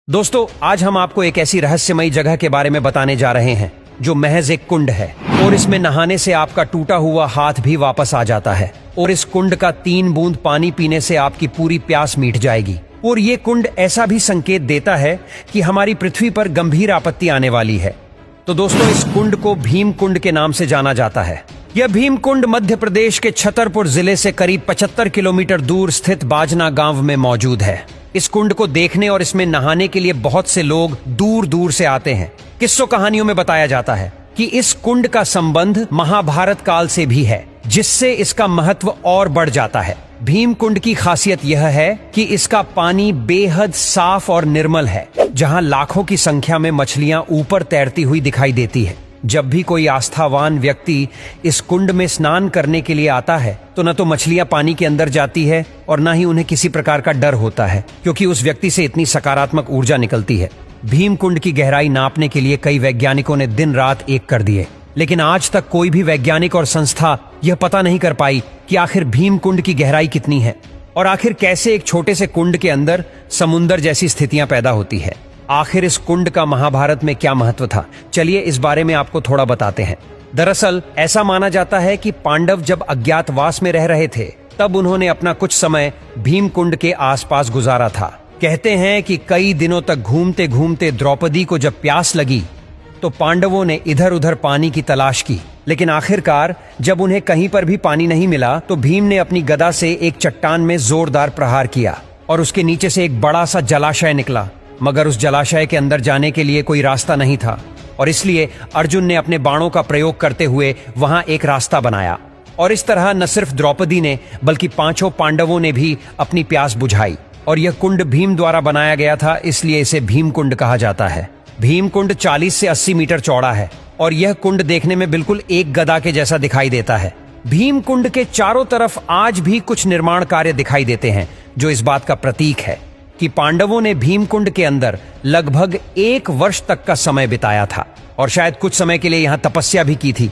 दोस्तों, आज हम आपको एक ऐसी रहस्यमयी जगह के बारे में बताने जा रहे हैं जो महज एक कुंड है और इसमें नहाने से आपका टूटा हुआ हाथ भी वापस आ जाता है और इस कुंड का 3 बूंद पानी पीने से आपकी पूरी प्यास मिट जाएगी। और ये कुंड ऐसा भी संकेत देता है कि हमारी पृथ्वी पर गंभीर आपत्ति आने वाली है। तो दोस्तों, इस कुंड को भीम कुंड के नाम से जाना जाता है। यह भीम कुंड मध्य प्रदेश के छतरपुर जिले से करीब 75 किलोमीटर दूर स्थित बाजना गांव में मौजूद है। इस कुंड को देखने और इसमें नहाने के लिए बहुत से लोग दूर दूर से आते हैं। किस्सों कहानियों में बताया जाता है कि इस कुंड का संबंध महाभारत काल से भी है, जिससे इसका महत्व और बढ़ जाता है। भीम कुंड की खासियत यह है कि इसका पानी बेहद साफ और निर्मल है, जहां लाखों की संख्या में मछलियां ऊपर तैरती हुई दिखाई देती है। जब भी कोई आस्थावान व्यक्ति इस कुंड में स्नान करने के लिए आता है तो न तो मछलियां पानी के अंदर जाती है और न ही उन्हें किसी प्रकार का डर होता है, क्योंकि उस व्यक्ति से इतनी सकारात्मक ऊर्जा निकलती है। भीम कुंड की गहराई नापने के लिए कई वैज्ञानिकों ने दिन रात एक कर दिए, लेकिन आज तक कोई भी वैज्ञानिक और संस्था यह पता नहीं कर पाई कि आखिर भीम कुंड की गहराई कितनी है और आखिर कैसे एक छोटे से कुंड के अंदर समुंदर जैसी स्थितियां पैदा होती है। आखिर इस कुंड का महाभारत में क्या महत्व था, चलिए इस बारे में आपको थोड़ा बताते हैं। दरअसल ऐसा माना जाता है कि पांडव जब अज्ञातवास में रह रहे थे तब उन्होंने अपना कुछ समय भीम कुंड के आसपास गुजारा था। कहते हैं कि कई दिनों तक घूमते घूमते द्रौपदी को जब प्यास लगी तो पांडवों ने इधर उधर पानी की तलाश की, लेकिन आखिरकार जब उन्हें कहीं पर भी पानी नहीं मिला तो भीम ने अपनी गदा से एक चट्टान में जोरदार प्रहार किया और उसके नीचे से एक बड़ा सा जलाशय निकला। मगर उस जलाशय के अंदर जाने के लिए कोई रास्ता नहीं था और इसलिए अर्जुन ने अपने बाणों का प्रयोग करते हुए वहां एक रास्ता बनाया और इस तरह न सिर्फ द्रौपदी ने बल्कि 5 पांडवों ने भी अपनी प्यास बुझाई। और यह कुंड भीम द्वारा बनाया गया था, इसलिए इसे भीम कुंड कहा जाता है। भीम कुंड 40 से 80 मीटर चौड़ा है और यह कुंड देखने में बिल्कुल एक गदा के जैसा दिखाई देता है। भीम कुंड के चारों तरफ आज भी कुछ निर्माण कार्य दिखाई देते हैं, जो इस बात का प्रतीक है कि पांडवों ने भीम कुंड के अंदर लगभग 1 वर्ष तक का समय बिताया था और शायद कुछ समय के लिए यहां तपस्या भी की थी।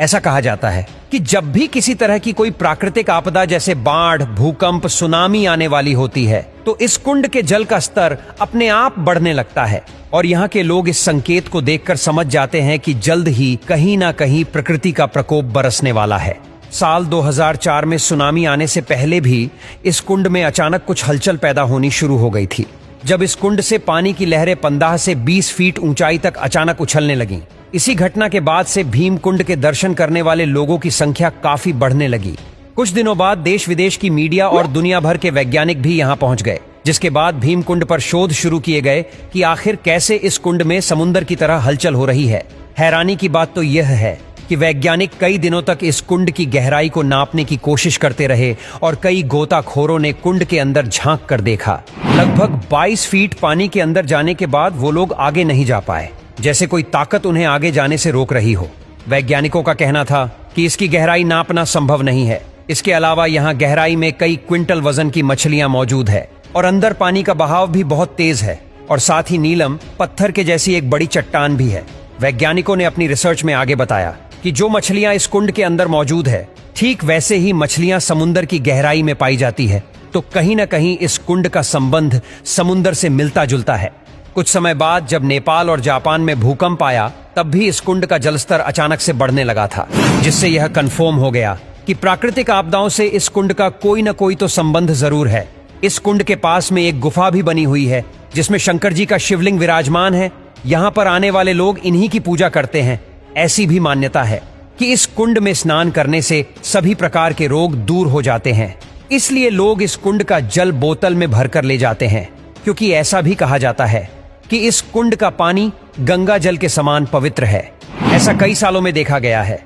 ऐसा कहा जाता है कि जब भी किसी तरह की कोई प्राकृतिक आपदा जैसे बाढ़, भूकंप, सुनामी आने वाली होती है तो इस कुंड के जल का स्तर अपने आप बढ़ने लगता है और यहाँ के लोग इस संकेत को देखकर समझ जाते हैं कि जल्द ही कहीं ना कहीं प्रकृति का प्रकोप बरसने वाला है। साल 2004 में सुनामी आने से पहले भी इस कुंड में अचानक कुछ हलचल पैदा होनी शुरू हो गई थी, जब इस कुंड से पानी की लहरें 15 से 20 फीट ऊंचाई तक अचानक उछलने लगीं। इसी घटना के बाद से भीम कुंड के दर्शन करने वाले लोगों की संख्या काफी बढ़ने लगी। कुछ दिनों बाद देश विदेश की मीडिया और दुनिया भर के वैज्ञानिक भी यहाँ पहुंच गए, जिसके बाद भीम कुंड पर शोध शुरू किए गए कि आखिर कैसे इस कुंड में समुद्र की तरह हलचल हो रही है। हैरानी की बात तो यह है कि वैज्ञानिक कई दिनों तक इस कुंड की गहराई को नापने की कोशिश करते रहे और कई गोताखोरों ने कुंड के अंदर झांक कर देखा। लगभग 22 फीट पानी के अंदर जाने के बाद वो लोग आगे नहीं जा पाए, जैसे कोई ताकत उन्हें आगे जाने से रोक रही हो। वैज्ञानिकों का कहना था कि इसकी गहराई नापना संभव नहीं है। इसके अलावा यहाँ गहराई में कई क्विंटल वजन की मछलियां मौजूद है और अंदर पानी का बहाव भी बहुत तेज है और साथ ही नीलम पत्थर के जैसी एक बड़ी चट्टान भी है। वैज्ञानिकों ने अपनी रिसर्च में आगे बताया कि जो मछलियां इस कुंड के अंदर मौजूद है, ठीक वैसे ही मछलियां समुंदर की गहराई में पाई जाती है। तो कहीं न कहीं इस कुंड का संबंध समुंदर से मिलता जुलता है। कुछ समय बाद जब नेपाल और जापान में भूकंप आया, तब भी इस कुंड का जलस्तर अचानक से बढ़ने लगा था, जिससे यह कंफर्म हो गया कि प्राकृतिक आपदाओं से इस कुंड का कोई न कोई तो संबंध जरूर है। इस कुंड के पास में एक गुफा भी बनी हुई है, जिसमें शंकर जी का शिवलिंग विराजमान है। यहाँ पर आने वाले लोग इन्हीं की पूजा करते हैं। ऐसी भी मान्यता है कि इस कुंड में स्नान करने से सभी प्रकार के रोग दूर हो जाते हैं। इसलिए लोग इस कुंड का जल बोतल में भरकर ले जाते हैं, क्योंकि ऐसा भी कहा जाता है कि इस कुंड का पानी गंगा जल के समान पवित्र है। ऐसा कई सालों में देखा गया है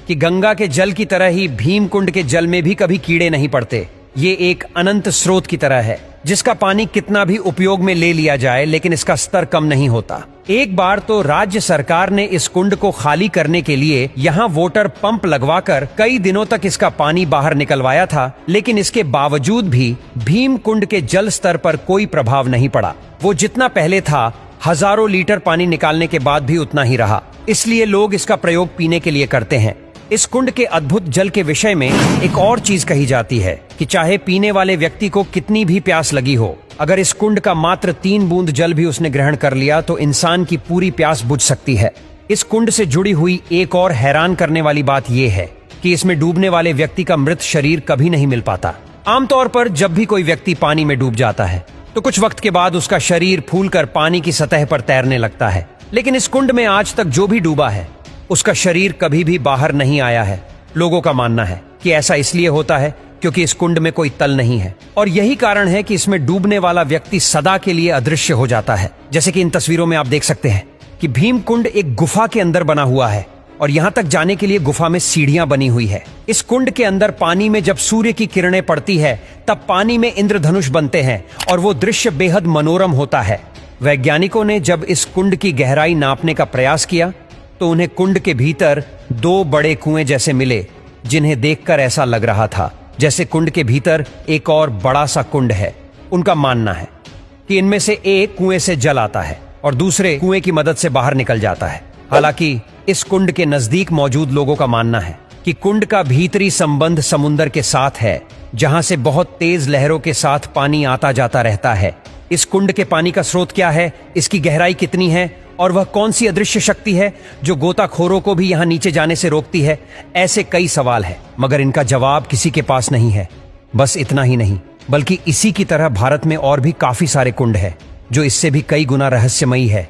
कि गंगा के जल की तरह ही भीम कुंड के जल में भी कभी कीड़े नहीं पड़ते। ये एक अनंत स्रोत की तरह है, जिसका पानी कितना भी उपयोग में ले लिया जाए, लेकिन इसका स्तर कम नहीं होता। एक बार तो राज्य सरकार ने इस कुंड को खाली करने के लिए यहाँ वाटर पंप लगवाकर कई दिनों तक इसका पानी बाहर निकलवाया था, लेकिन इसके बावजूद भी भीम कुंड के जल स्तर पर कोई प्रभाव नहीं पड़ा। वो जितना पहले था, हजारों लीटर पानी निकालने के बाद भी उतना ही रहा। इसलिए लोग इसका प्रयोग पीने के लिए करते हैं। इस कुंड के अद्भुत जल के विषय में एक और चीज कही जाती है कि चाहे पीने वाले व्यक्ति को कितनी भी प्यास लगी हो, अगर इस कुंड का मात्र 3 बूंद जल भी उसने ग्रहण कर लिया तो इंसान की पूरी प्यास बुझ सकती है। इस कुंड से जुड़ी हुई एक और हैरान करने वाली बात यह है कि इसमें डूबने वाले व्यक्ति का मृत शरीर कभी नहीं मिल पाता। आमतौर पर जब भी कोई व्यक्ति पानी में डूब जाता है तो कुछ वक्त के बाद उसका शरीर फूलकर पानी की सतह पर तैरने लगता है, लेकिन इस कुंड में आज तक जो भी डूबा है उसका शरीर कभी भी बाहर नहीं आया है। लोगों का मानना है कि ऐसा इसलिए होता है क्योंकि इस कुंड में कोई तल नहीं है और यही कारण है कि इसमें डूबने वाला व्यक्ति सदा के लिए अदृश्य हो जाता है। जैसे कि इन तस्वीरों में आप देख सकते हैं कि भीम कुंड एक गुफा के अंदर बना हुआ है और यहां तक जाने के लिए गुफा में सीढ़ियां बनी हुई है। इस कुंड के अंदर पानी में जब सूर्य की किरणें पड़ती है तब पानी में इंद्रधनुष बनते हैं और वो दृश्य बेहद मनोरम होता है। वैज्ञानिकों ने जब इस कुंड की गहराई नापने का प्रयास किया तो उन्हें कुंड के भीतर 2 बड़े कुएं जैसे मिले, जिन्हें देखकर ऐसा लग रहा था जैसे कुंड के भीतर एक और बड़ा सा कुंड है। उनका मानना है कि इनमें से एक कुएं से जल आता है और दूसरे कुएं की मदद से बाहर निकल जाता है। हालांकि इस कुंड के नजदीक मौजूद लोगों का मानना है कि कुंड का भीतरी संबंध समुंदर के साथ है, जहां से बहुत तेज लहरों के साथ पानी आता जाता रहता है। इस कुंड के पानी का स्रोत क्या है, इसकी गहराई कितनी है और वह कौन सी अदृश्य शक्ति है जो गोताखोरों को भी यहां नीचे जाने से रोकती है, ऐसे कई सवाल हैं, मगर इनका जवाब किसी के पास नहीं है। बस इतना ही नहीं, बल्कि इसी की तरह भारत में और भी काफी सारे कुंड हैं जो इससे भी कई गुना रहस्यमयी है।